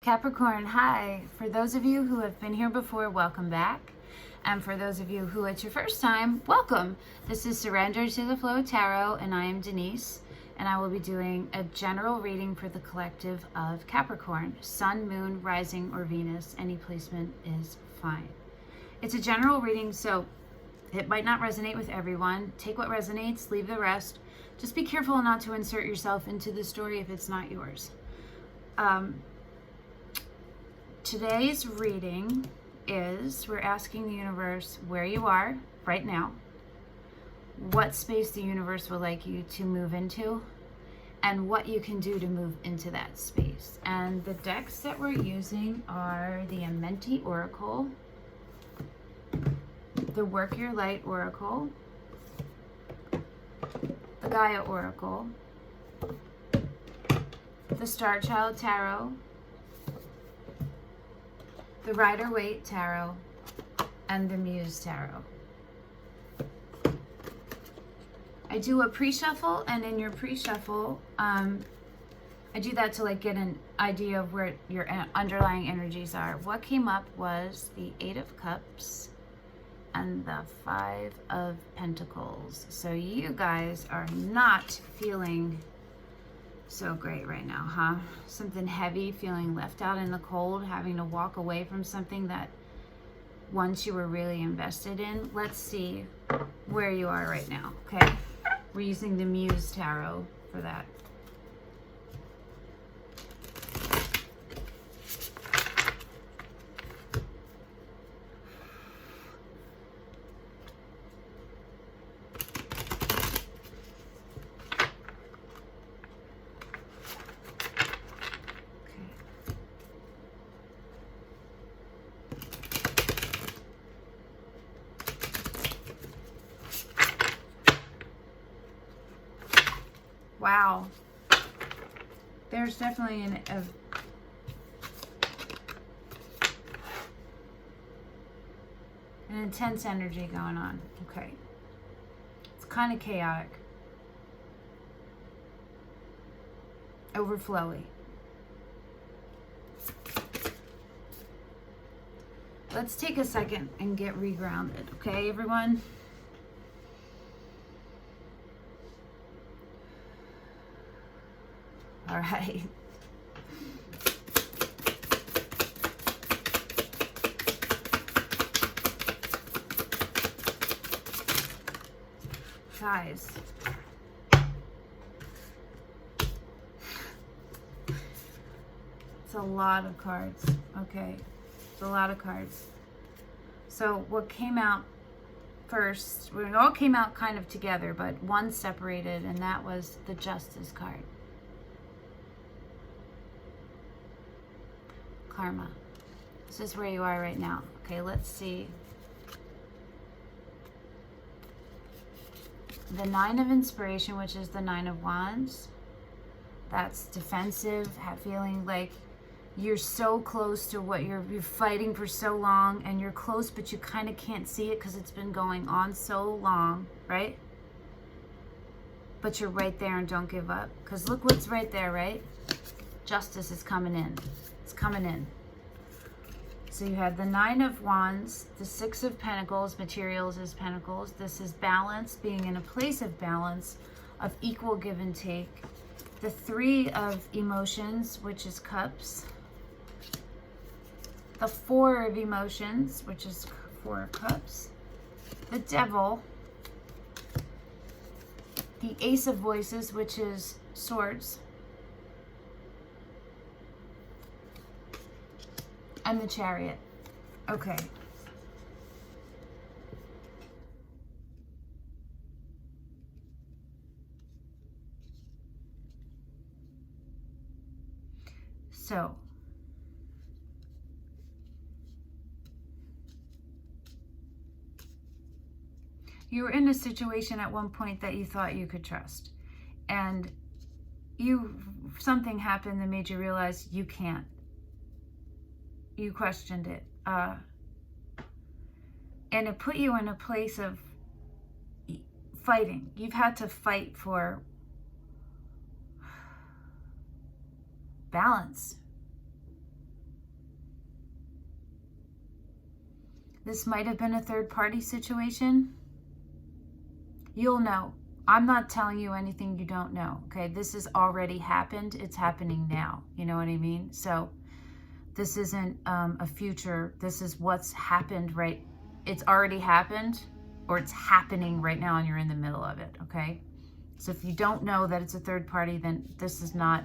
Capricorn, hi. For those of you who have been here before, welcome back. And for those of you who it's your first time, welcome. This is Surrender to the Flow Tarot, and I am Denise. And I will be doing a general reading for the collective of Capricorn. Sun, Moon, Rising, or Venus. Any placement is fine. It's a general reading, so it might not resonate with everyone. Take what resonates, leave the rest. Just be careful not to insert yourself into the story if it's not yours. Today's reading is, we're asking the universe where you are right now, what space the universe would like you to move into, and what you can do to move into that space. And the decks that we're using are the Amenti Oracle, the Work Your Light Oracle, the Gaia Oracle, the Star Child Tarot, the Rider-Waite Tarot, and the Muse Tarot. I do a pre-shuffle, and in your pre-shuffle, I do that to get an idea of where your underlying energies are. What came up was the Eight of Cups and the Five of Pentacles. So you guys are not feeling so great right now, huh? Something heavy, feeling left out in the cold, having to walk away from something that once you were really invested in. Let's see where you are right now, okay? We're using the Muse Tarot for that. Wow, there's definitely an intense energy going on. Okay, it's kind of chaotic, overflowy. Let's take a second and get regrounded, okay, everyone? All right. Guys. It's a lot of cards. Okay. It's a lot of cards. So what came out first, it all came out kind of together, but one separated, and that was the Justice card. Karma. This is where you are right now. Okay, let's see. The Nine of Inspiration, which is the Nine of Wands. That's defensive, feeling like you're so close to what you're fighting for so long, and you're close, but you kind of can't see it because it's been going on so long, right? But you're right there, and don't give up. Because look what's right there, right? Justice is coming in. It's coming in. So you have the Nine of Wands, the Six of Pentacles, materials is Pentacles. This is balance, being in a place of balance, of equal give and take. The Three of Emotions, which is Cups. The Four of Emotions, which is Four of Cups. The Devil. The Ace of Voices, which is Swords. And the Chariot. Okay. So, you were in a situation at one point that you thought you could trust, and something happened that made you realize you can't. You questioned it, and it put you in a place of fighting. You've had to fight for balance. This might have been a third-party situation. You'll know. I'm not telling you anything you don't know, okay? This has already happened. It's happening now. You know what I mean? So this isn't a future. This is what's happened, right? It's already happened, or it's happening right now and you're in the middle of it, okay? So if you don't know that it's a third party, then this is not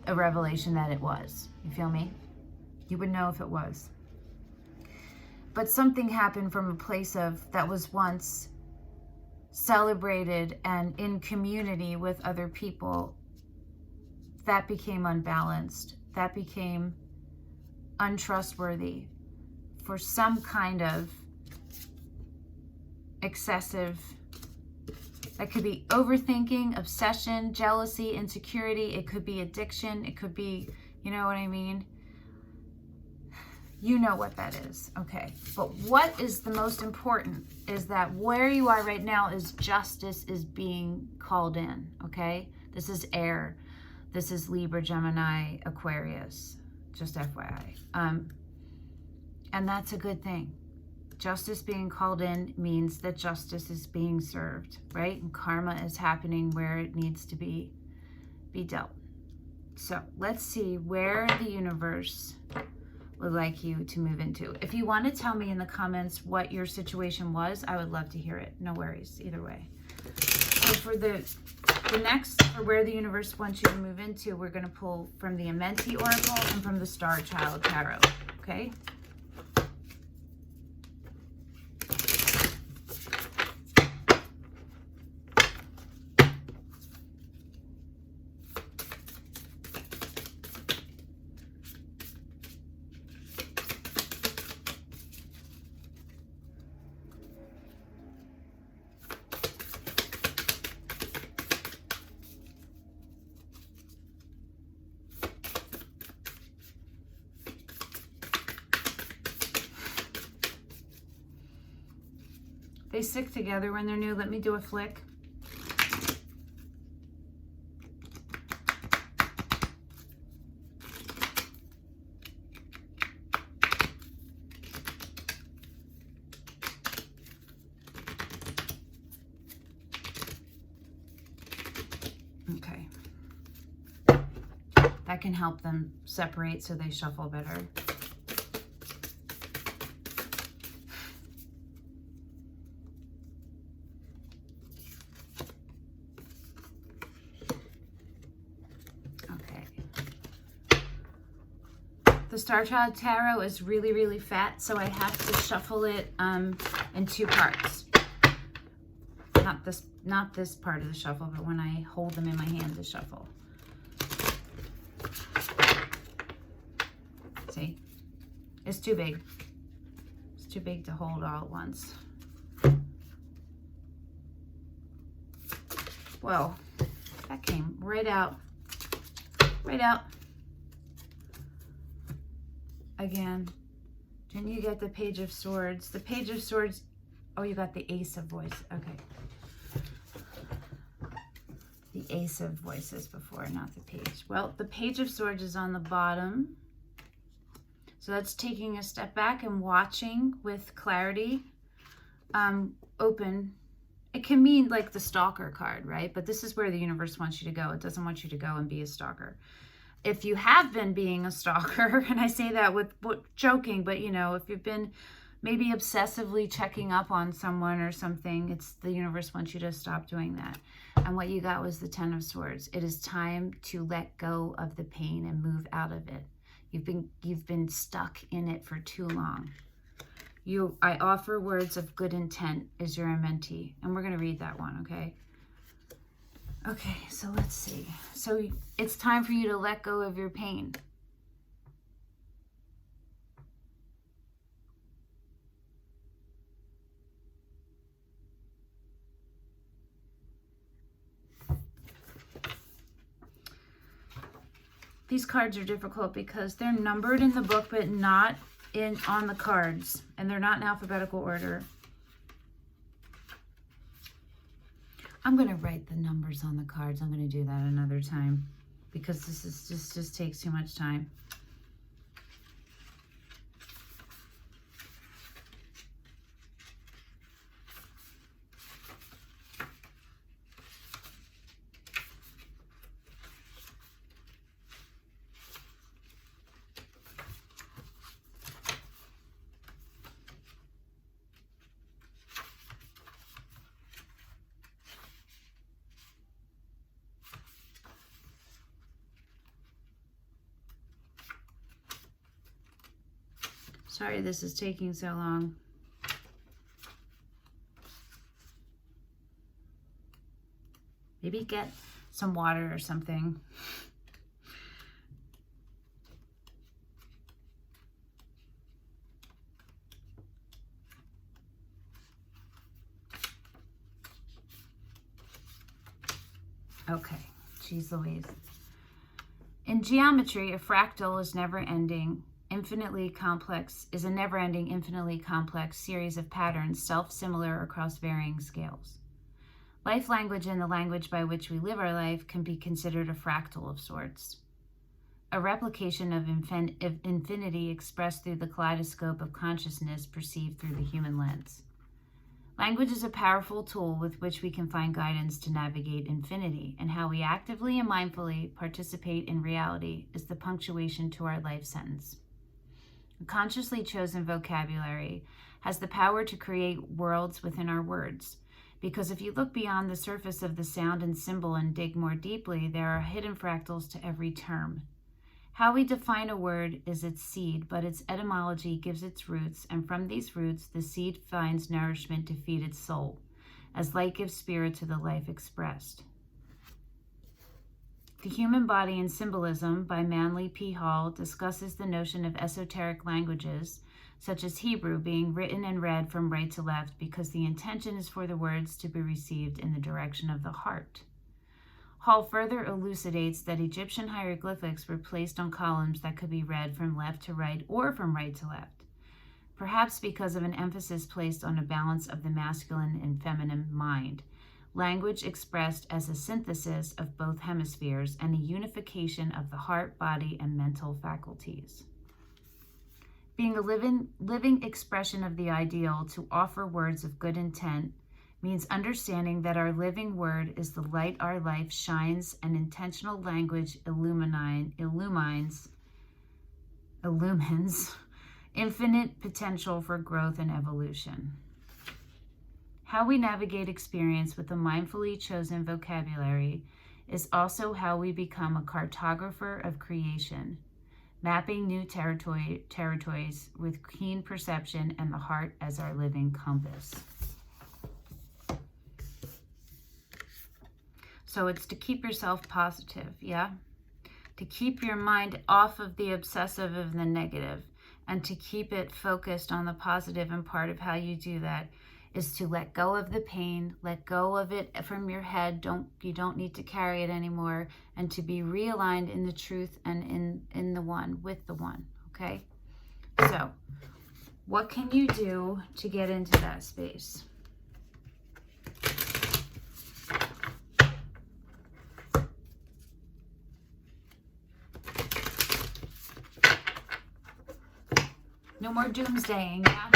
a revelation that it was. You feel me? You would know if it was. But something happened from a place of that was once celebrated and in community with other people. That became unbalanced. That became untrustworthy for some kind of excessive, that could be overthinking, obsession, jealousy, insecurity. It could be addiction. It could be, you know what I mean? You know what that is, okay? But what is the most important is that where you are right now is justice is being called in, okay? This is air. This is Libra, Gemini, Aquarius, just FYI. And that's a good thing. Justice being called in means that justice is being served, right? And karma is happening where it needs to be dealt. So let's see where the universe would like you to move into. If you want to tell me in the comments what your situation was, I would love to hear it. No worries, either way. So for the next, for where the universe wants you to move into, we're going to pull from the Amenti Oracle and from the Star Child Tarot, okay? They stick together when they're new. Let me do a flick. Okay. That can help them separate so they shuffle better. The Star Child Tarot is really, really fat, so I have to shuffle it in two parts. Not this part of the shuffle, but when I hold them in my hand to shuffle. See? It's too big. It's too big to hold all at once. Well, that came right out. Right out. Again, didn't you get the Page of Swords? The Page of Swords, oh, you got the Ace of Voices. Okay. The Ace of Voices before, not the Page. Well, the Page of Swords is on the bottom. So that's taking a step back and watching with clarity. Open. It can mean like the Stalker card, right? But this is where the universe wants you to go. It doesn't want you to go and be a stalker. If you have been being a stalker, and I say that with joking, but you know, if you've been maybe obsessively checking up on someone or something, it's the universe wants you to stop doing that. And what you got was the Ten of Swords. It is time to let go of the pain and move out of it. You've been stuck in it for too long. I offer words of good intent is your Amenti, and we're going to read that one, okay? Okay, so let's see. So it's time for you to let go of your pain. These cards are difficult because they're numbered in the book, but not on the cards, and they're not in alphabetical order. I'm going to write the numbers on the cards. I'm going to do that another time because this just takes too much time. Sorry this is taking so long. Maybe get some water or something. Okay, geez Louise. In geometry, a fractal is a never-ending, infinitely complex series of patterns, self-similar across varying scales. Life language and the language by which we live our life can be considered a fractal of sorts, a replication of infinity expressed through the kaleidoscope of consciousness perceived through the human lens. Language is a powerful tool with which we can find guidance to navigate infinity, and how we actively and mindfully participate in reality is the punctuation to our life sentence. A consciously chosen vocabulary has the power to create worlds within our words, because if you look beyond the surface of the sound and symbol and dig more deeply, there are hidden fractals to every term. How we define a word is its seed, but its etymology gives its roots, and from these roots, the seed finds nourishment to feed its soul, as light gives spirit to the life expressed. The Human Body and Symbolism by Manly P. Hall discusses the notion of esoteric languages, such as Hebrew, being written and read from right to left because the intention is for the words to be received in the direction of the heart. Hall further elucidates that Egyptian hieroglyphics were placed on columns that could be read from left to right or from right to left, perhaps because of an emphasis placed on a balance of the masculine and feminine mind, language expressed as a synthesis of both hemispheres and a unification of the heart, body, and mental faculties. Being a living expression of the ideal to offer words of good intent means understanding that our living word is the light our life shines, and intentional language illumines infinite potential for growth and evolution. How we navigate experience with a mindfully chosen vocabulary is also how we become a cartographer of creation, mapping new territories with keen perception and the heart as our living compass. So it's to keep yourself positive, yeah? To keep your mind off of the obsessive and the negative, and to keep it focused on the positive. And part of how you do that is to let go of the pain, let go of it from your head. You don't need to carry it anymore, and to be realigned in the truth and in the one, with the one, okay? So what can you do to get into that space? No more doomsdaying, yeah?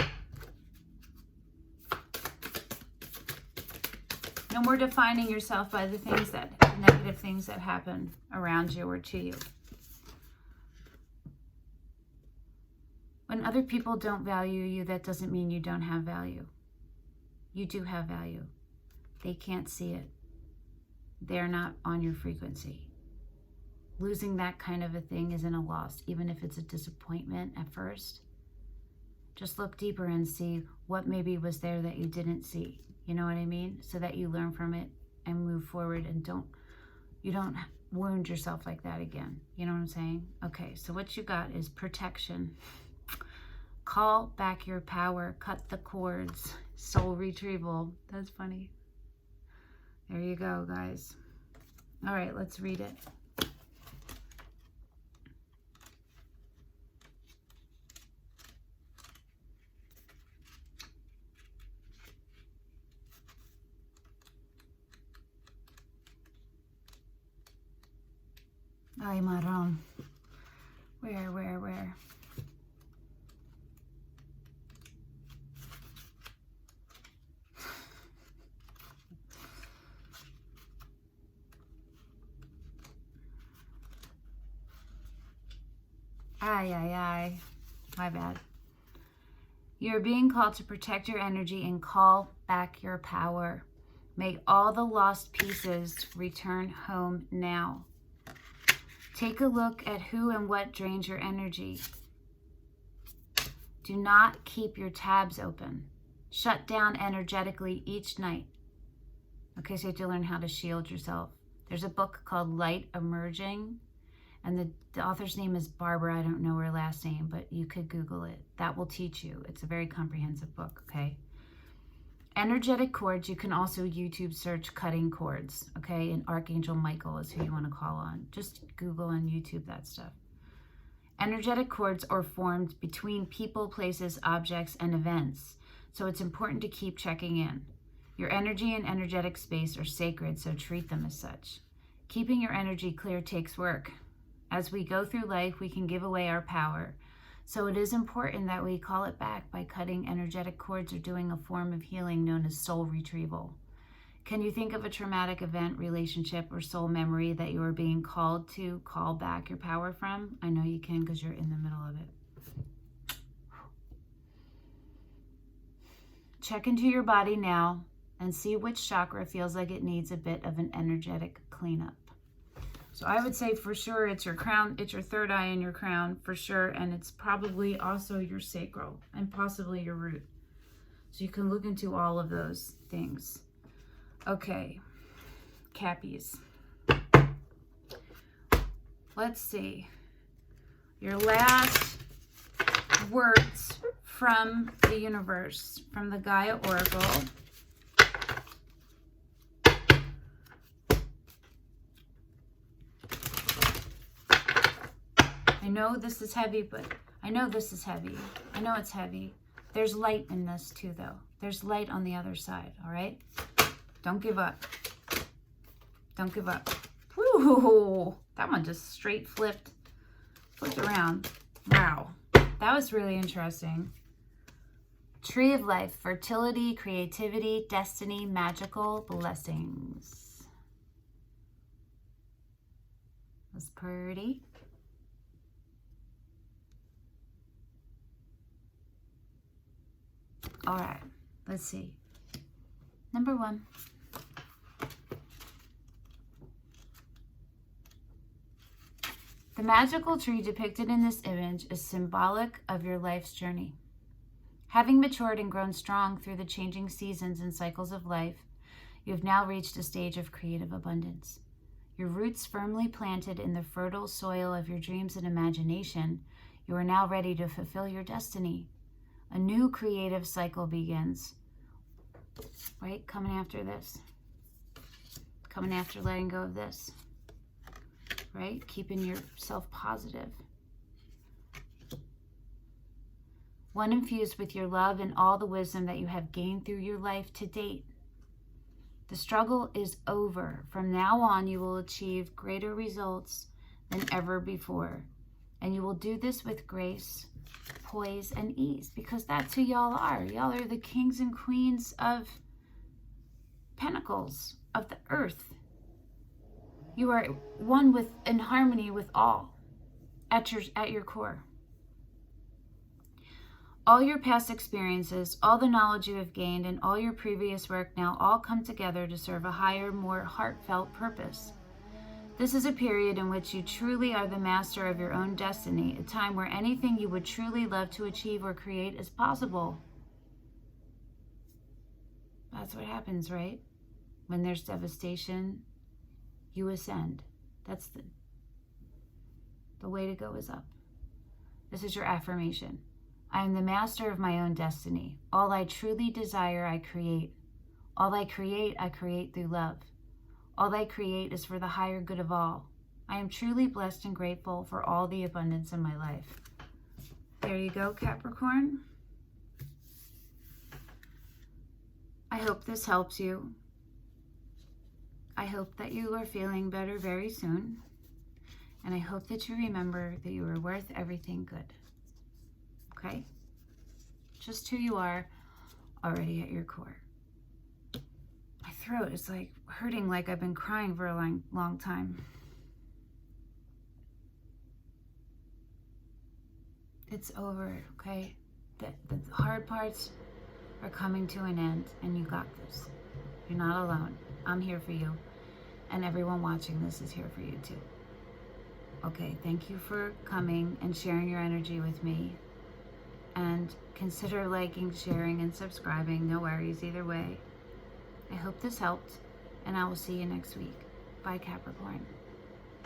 No more defining yourself by the negative things that happen around you or to you. When other people don't value you, that doesn't mean you don't have value. You do have value. They can't see it. They're not on your frequency. Losing that kind of a thing isn't a loss, even if it's a disappointment at first. Just look deeper and see what maybe was there that you didn't see. You know what I mean? So that you learn from it and move forward, and you don't wound yourself like that again. You know what I'm saying? Okay, so what you got is protection. Call back your power. Cut the cords. Soul retrieval. That's funny. There you go, guys. All right, let's read it. Ay, marron. Where? Ay. My bad. You're being called to protect your energy and call back your power. May all the lost pieces return home now. Take a look at who and what drains your energy. Do not keep your tabs open. Shut down energetically each night. Okay, so you have to learn how to shield yourself. There's a book called Light Emerging, and the author's name is Barbara. I don't know her last name, but you could Google it. That will teach you. It's a very comprehensive book, okay? Energetic cords, you can also YouTube search cutting cords, okay? And Archangel Michael is who you want to call on. Just Google and YouTube that stuff. Energetic cords are formed between people, places, objects, and events. So it's important to keep checking in. Your energy and energetic space are sacred, so treat them as such. Keeping your energy clear takes work. As we go through life, we can give away our power. So it is important that we call it back by cutting energetic cords or doing a form of healing known as soul retrieval. Can you think of a traumatic event, relationship, or soul memory that you are being called to call back your power from? I know you can because you're in the middle of it. Check into your body now and see which chakra feels like it needs a bit of an energetic cleanup. So I would say for sure it's your crown, it's your third eye and your crown for sure, and it's probably also your sacral and possibly your root. So you can look into all of those things. Okay, Cappies. Let's see. Your last words from the universe, from the Gaia Oracle. I know this is heavy, but I know this is heavy. I know it's heavy. There's light in this too, though. There's light on the other side, all right? Don't give up. Don't give up. Woo! That one just straight flipped around. Wow. That was really interesting. Tree of Life, fertility, creativity, destiny, magical blessings. That's pretty. All right, let's see. Number 1. The magical tree depicted in this image is symbolic of your life's journey. Having matured and grown strong through the changing seasons and cycles of life, you have now reached a stage of creative abundance. Your roots firmly planted in the fertile soil of your dreams and imagination, you are now ready to fulfill your destiny. A new creative cycle begins, right? Coming after this. Coming after letting go of this, right? Keeping yourself positive. One infused with your love and all the wisdom that you have gained through your life to date. The struggle is over. From now on, you will achieve greater results than ever before. And you will do this with grace, poise, and ease, because that's who y'all are. Y'all are the kings and queens of pentacles, of the earth. You are one with, in harmony with all, at your core. All your past experiences, all the knowledge you have gained, and all your previous work now all come together to serve a higher, more heartfelt purpose. This is a period in which you truly are the master of your own destiny, a time where anything you would truly love to achieve or create is possible. That's what happens, right? When there's devastation, you ascend. That's the way to go is up. This is your affirmation. I am the master of my own destiny. All I truly desire, I create. All I create through love. All I create is for the higher good of all. I am truly blessed and grateful for all the abundance in my life. There you go, Capricorn. I hope this helps you. I hope that you are feeling better very soon. And I hope that you remember that you are worth everything good. Okay? Just who you are already at your core. My throat is like hurting, like I've been crying for a long time. It's over, okay? The hard parts are coming to an end, and you got this. You're not alone. I'm here for you, and everyone watching this is here for you too. Okay, thank you for coming and sharing your energy with me. And consider liking, sharing, and subscribing. No worries either way. I hope this helped, and I will see you next week. Bye, Capricorn.